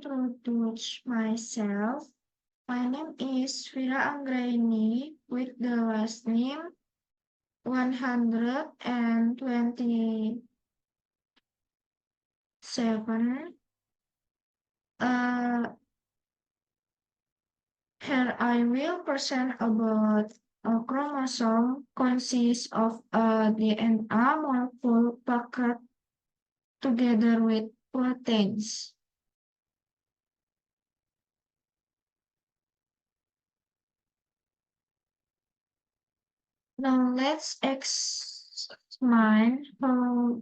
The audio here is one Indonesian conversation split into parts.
introduce myself. My name is Vira Anggraini with the last name 127. Uh, Here I will present about a chromosome consists of a DNA molecule packed together with proteins. Now let's examine how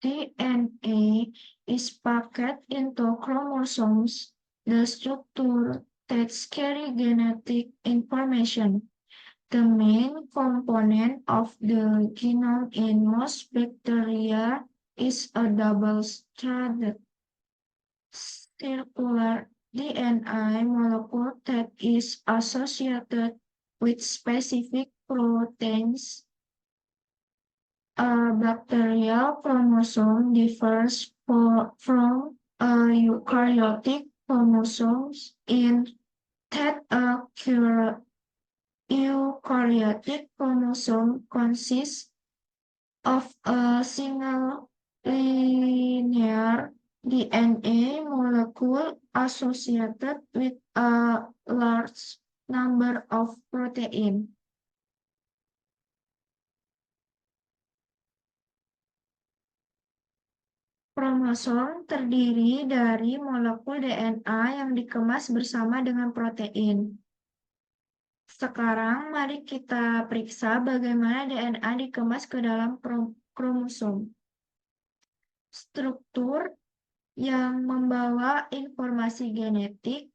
DNA is packed into chromosomes, the structure that carry genetic information. The main component of the genome in most bacteria is a double-stranded circular DNA molecule that is associated with specific proteins. A bacterial chromosome differs from a eukaryotic chromosomes in that a eukaryotic chromosome consists of a single linear DNA molecule associated with a large number of proteins. Kromosom terdiri dari molekul DNA yang dikemas bersama dengan protein. Sekarang mari kita periksa bagaimana DNA dikemas ke dalam kromosom. Struktur yang membawa informasi genetik,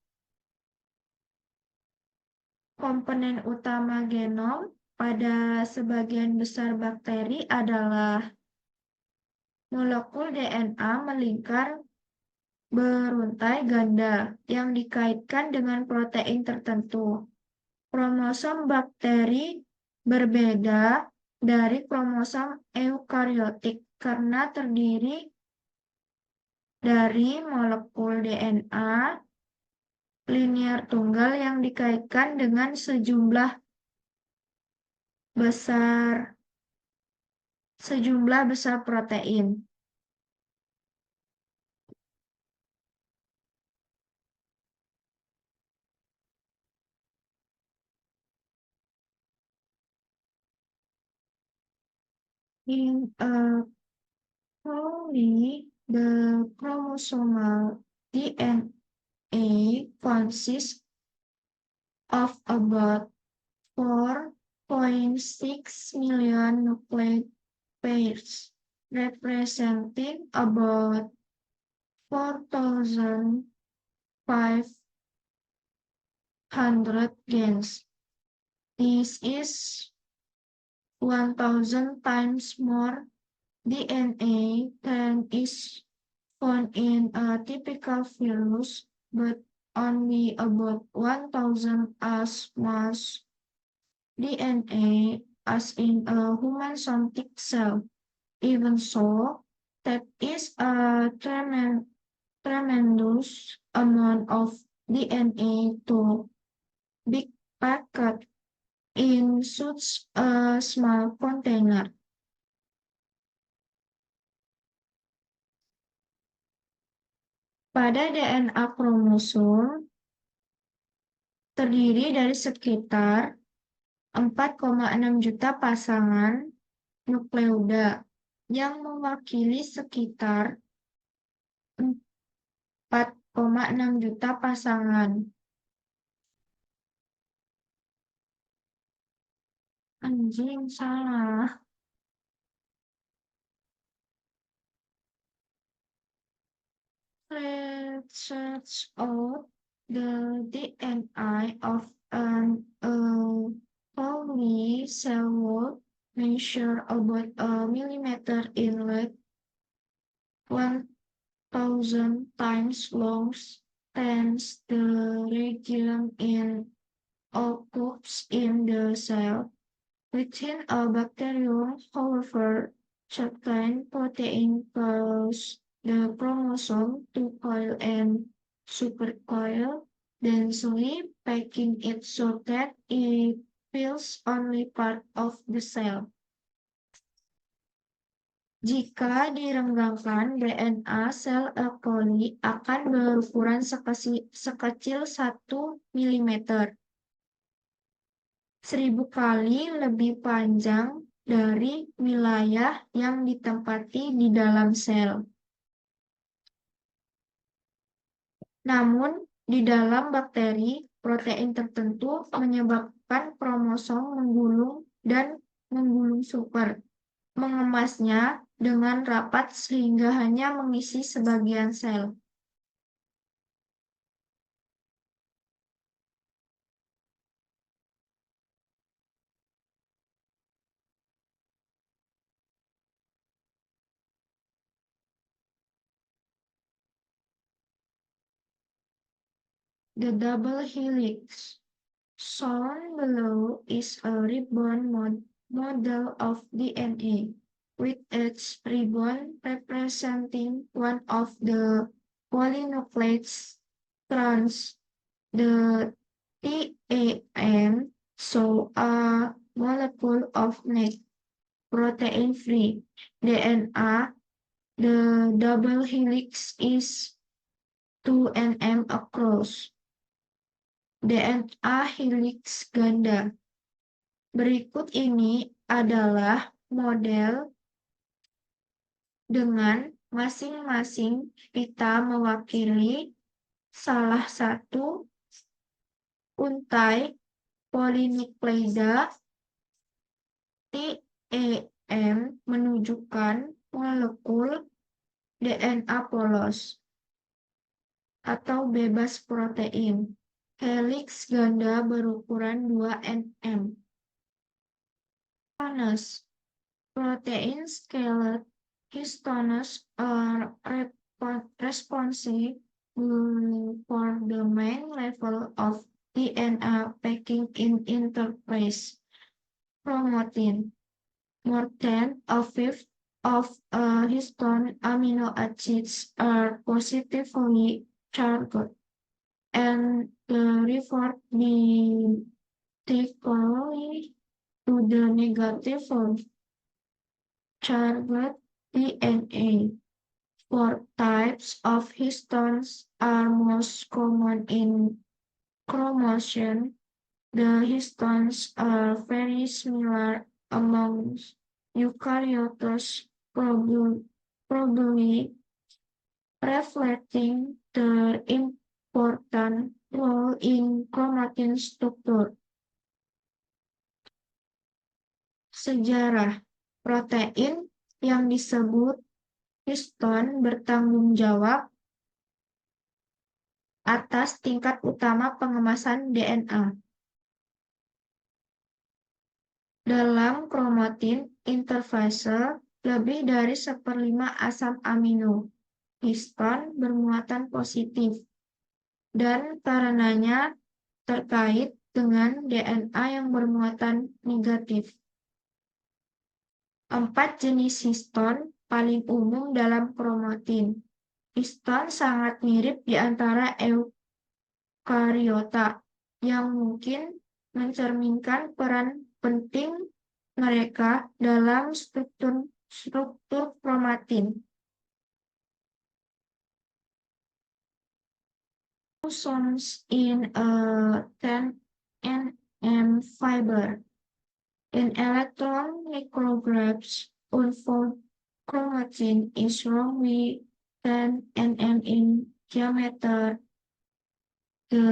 komponen utama genom pada sebagian besar bakteri adalah molekul DNA melingkar beruntai ganda yang dikaitkan dengan protein tertentu. Kromosom bakteri berbeda dari kromosom eukariotik karena terdiri dari molekul DNA linear tunggal yang dikaitkan dengan sejumlah besar protein. In a poly, the chromosomal DNA consists of about 4.6 million nucleic pairs, representing about 4,500 genes. This is 1,000 times more DNA than is found in a typical virus, but only about 1,000 as much DNA as in a human somatic cell. Even so, that is a tremendous amount of DNA to be packed in such a small container. Pada DNA kromosom terdiri dari sekitar 4,6 juta pasangan nukleuda yang mewakili sekitar 4,6 juta pasangan. Anjing, salah. Let's search out the DNA of an poly cell wall measure about a millimeter in length, 1,000 times long, times the region in occurs in the cell. Within a bacterium, however, certain protein cause the chromosome to coil and supercoil, densely packing it so that it fills only part of the cell. Jika direnggangkan, DNA sel E. coli akan berukuran sekecil 1 mm, 1000 kali lebih panjang dari wilayah yang ditempati di dalam sel. Namun, di dalam bakteri, protein tertentu menyebabkan kromosom menggulung dan menggulung super, mengemasnya dengan rapat sehingga hanya mengisi sebagian sel. The double helix shown below is a ribbon model of DNA, with its ribbon representing one of the polynucleate strands. The TAM show a molecule of NEC, protein-free DNA. The double helix is 2 nm across. DNA helix ganda. Berikut ini adalah model dengan masing-masing pita mewakili salah satu untai polinukleida. TEM menunjukkan molekul DNA polos atau bebas protein. Helix ganda berukuran 2 nm. Protein scaled histones are responsive for the main level of DNA packing in interphase chromatin. More than a fifth of histone amino acids are positively charged, and the revert typically to the negative charged DNA. 4 types of histones are most common in chromosomes. The histones are very similar among eukaryotes, probably reflecting their important role in chromatin structure. Sejarah protein yang disebut histone bertanggung jawab atas tingkat utama pengemasan DNA. Dalam chromatin interfase, lebih dari 1/5 asam amino histone bermuatan positif, dan karenanya terkait dengan DNA yang bermuatan negatif. 4 jenis histone paling umum dalam chromatin. Histone sangat mirip di antara eukariota, yang mungkin mencerminkan peran penting mereka dalam struktur chromatin. Chromosomes in a 10 nm fiber. In electron micrographs, unfold chromatin is roughly 10 nm in diameter. The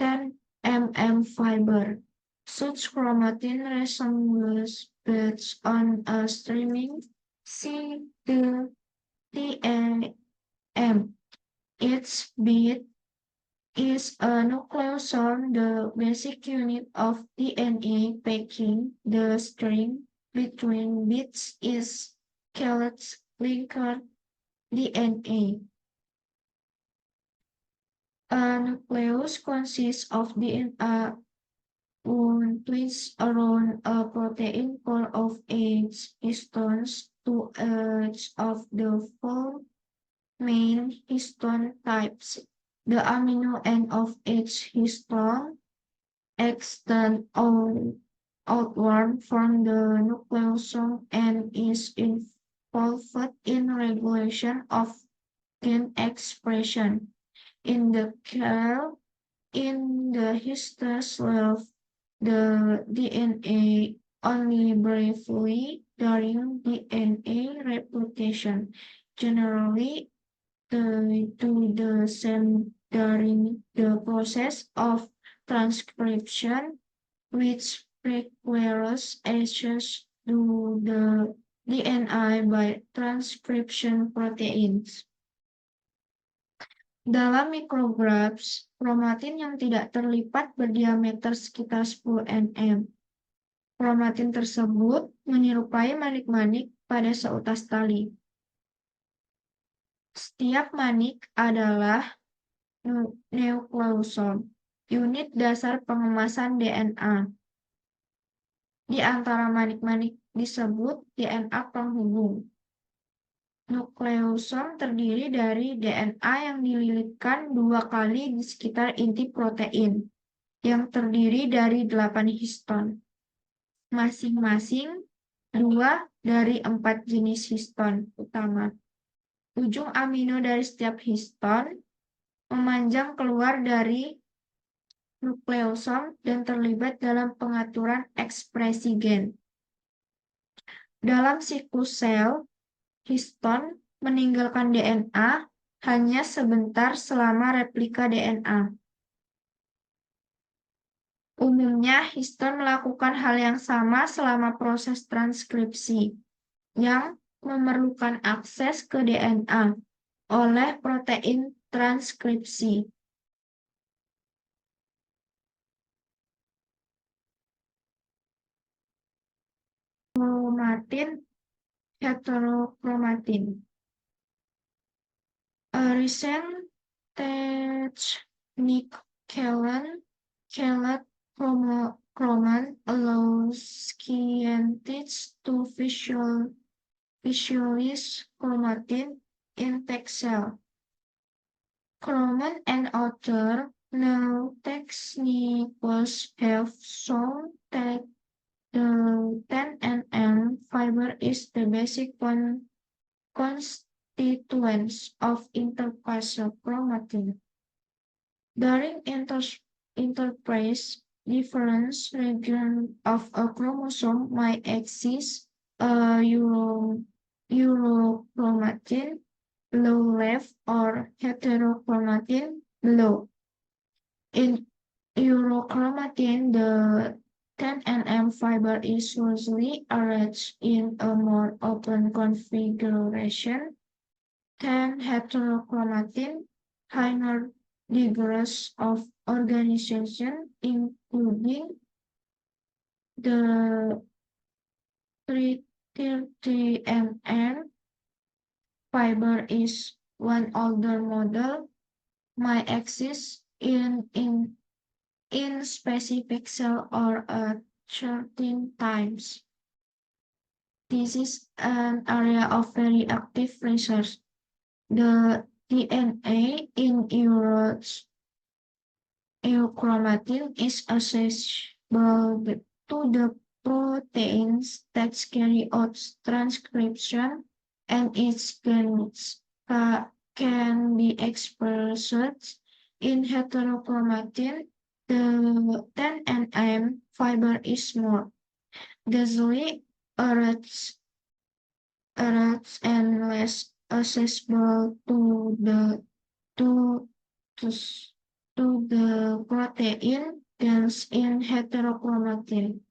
10 mm fiber. Such chromatin resembles beads on a streaming. See the TAM. Its bead is a nucleosome, the basic unit of DNA packing. The string between beads is called linker DNA. A nucleus consists of DNA twins around a protein core of 8 histones. 2 of the 4 main histone types, The amino end of each histone extends outward from the nucleosome and is involved in regulation of gene expression. In the cell, in the histone left the DNA only briefly during DNA replication, generally to the same during the process of transcription, which requires access to the DNA by transcription proteins. Dalam mikrografs, kromatin yang tidak terlipat berdiameter sekitar 10 nm. Kromatin tersebut menyerupai manik-manik pada seutas tali. Setiap manik adalah nukleosom, unit dasar pengemasan DNA. Di antara manik-manik disebut DNA penghubung. Nukleosom terdiri dari DNA yang dililitkan 2 kali di sekitar inti protein, yang terdiri dari 8 histon. Masing-masing 2 dari 4 jenis histon utama. Ujung amino dari setiap histon memanjang keluar dari nukleosom dan terlibat dalam pengaturan ekspresi gen. Dalam siklus sel, histon meninggalkan DNA hanya sebentar selama replika DNA. Umumnya, histon melakukan hal yang sama selama proses transkripsi, yang memerlukan akses ke DNA oleh protein transkripsi. Chromatin, heterochromatin. A recent technique called chroman allows scientists to visualize chromatin in text cell. Chroman and other new techniques have shown that the 10 nm fiber is the basic constituents of interphase chromatin. During interphase, different regions of a chromosome might exist, eurochromatin below left or heterochromatin below. In eurochromatin, the 10 nm fiber is usually arranged in a more open configuration than heterochromatin, higher degrees of organization, including the 330 nm fiber is one older model might exist in specific cell or at certain times. This is an area of very active research. The DNA in euchromatin is accessible to the proteins that carry out transcription, and its genes can be expressed in heterochromatin. The 10 nm fiber is more easily arranged and less accessible to the protein genes in heterochromatin.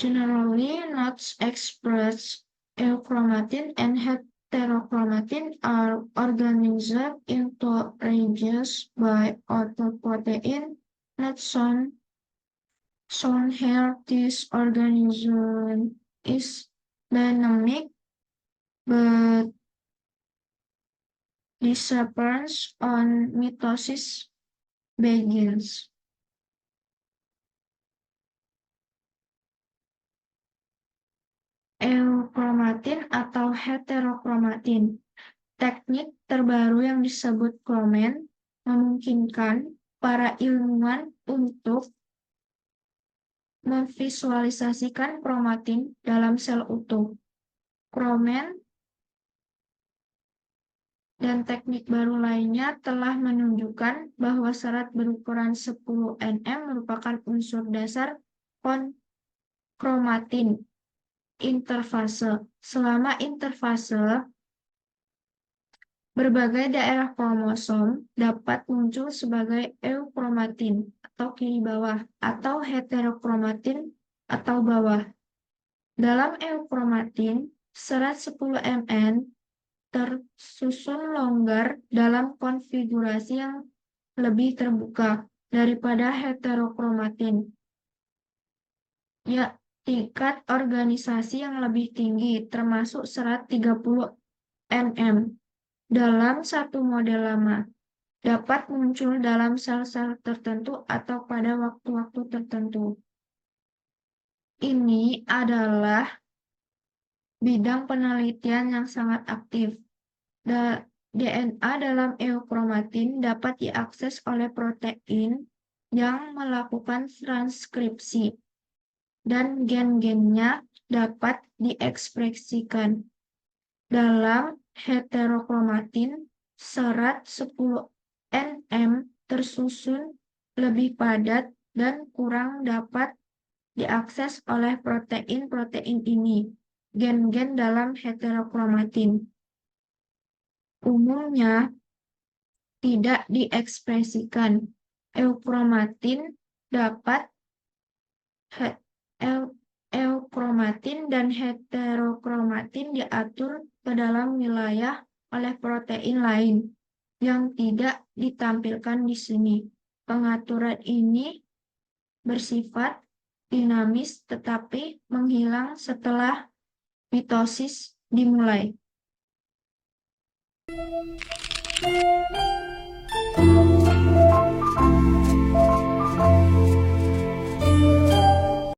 Generally, not expressed euchromatin and heterochromatin are organized into regions by other protein not shown here. This organization is dynamic but disappears on mitosis begins. Euchromatin atau heterochromatin. Teknik terbaru yang disebut chroman memungkinkan para ilmuwan untuk memvisualisasikan kromatin dalam sel utuh. Kromen dan teknik baru lainnya telah menunjukkan bahwa serat berukuran 10 nm merupakan unsur dasar kromatin interfase. Selama interfase, berbagai daerah kromosom dapat muncul sebagai eukromatin atau kiri bawah atau heterokromatin atau bawah. Dalam eukromatin, serat 10 mn tersusun longgar dalam konfigurasi yang lebih terbuka daripada heterokromatin. Ya, tingkat organisasi yang lebih tinggi termasuk serat 30 nm dalam satu model lama dapat muncul dalam sel-sel tertentu atau pada waktu-waktu tertentu. Ini adalah bidang penelitian yang sangat aktif. DNA dalam eukromatin dapat diakses oleh protein yang melakukan transkripsi, dan gen-gennya dapat diekspresikan. Dalam heterokromatin, serat 10 nm tersusun lebih padat dan kurang dapat diakses oleh protein-protein ini. Gen-gen dalam heterokromatin umumnya tidak diekspresikan. Eukromatin dapat eukromatin dan heterokromatin diatur ke dalam wilayah oleh protein lain yang tidak ditampilkan di sini. Pengaturan ini bersifat dinamis tetapi menghilang setelah mitosis dimulai.